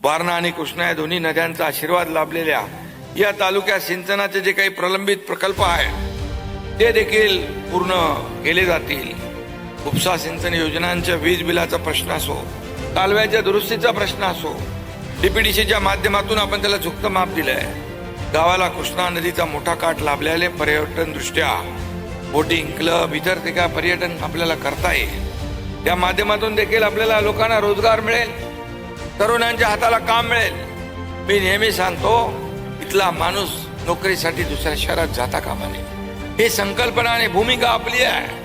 वारणा आणि कृष्णा या दोन्ही नद्यांचा आशीर्वाद लाभलेल्या या तालुक्यात सिंचनाचे जे काही प्रलंबित प्रकल्प आहेत ते देखील पूर्ण केले जातील। उपसा सिंचन योजनांच्या वीज बिलाचा प्रश्न असो, कालव्याच्या दुरुस्तीचा प्रश्न असो, डीपीडीसीच्या माध्यमातून आपण त्याला झुकतं माप दिलंय। गावाला कृष्णा नदीचा मोठा काठ लाभल्याने पर्यटन दृष्ट्या बोटिंग क्लब इतर ते काय पर्यटन आपल्याला करता येईल। त्या माध्यमातून देखील आपल्याला लोकांना रोजगार मिळेल, तरुणांच्या हाताला काम मिळेल। मी नेहमी सांगतो, इथला माणूस नोकरीसाठी दुसऱ्या शहरात जाता कामा नये, ही संकल्पना आणि भूमिका आपली आहे।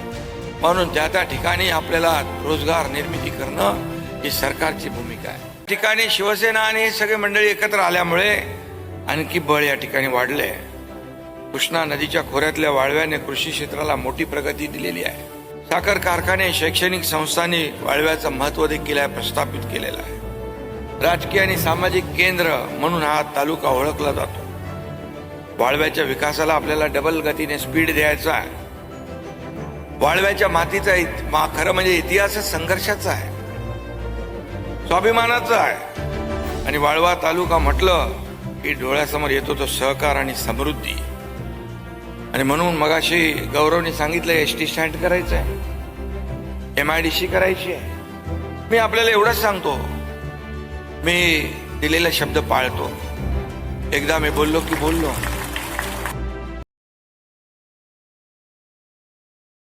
म्हणून त्या त्या ठिकाणी आपल्याला रोजगार निर्मिती करणं ही सरकारची भूमिका आहे। ठिकाणी शिवसेना आणि हे सगळे मंडळी एकत्र आल्यामुळे आणखी बळ या ठिकाणी वाढले। कृष्णा नदीच्या खोऱ्यातल्या वाळव्याने कृषी क्षेत्राला मोठी प्रगती दिलेली आहे। साखर कारखाने, शैक्षणिक संस्थांनी वाळव्याचं महत्त्व देखील प्रस्थापित केलेलं आहे। राजकीय आणि सामाजिक केंद्र म्हणून हा तालुका ओळखला जातो। वाळव्याच्या विकासाला आपल्याला डबल गतीने स्पीड द्यायचा आहे। वाळव्याच्या मातीचा खरं म्हणजे इतिहासच संघर्षाचा आहे, स्वाभिमानाचा आहे। आणि वाळवा तालुका म्हटलं की डोळ्यासमोर येतो तो सहकार आणि समृद्धी। आणि म्हणून मगाशी गौरवने सांगितलं एसटी स्टँड करायचं आहे, MIDC करायची आहे। मी आपल्याला एवढंच सांगतो, मी दिलेला शब्द पाळतो। एकदा मी बोललो की बोललो।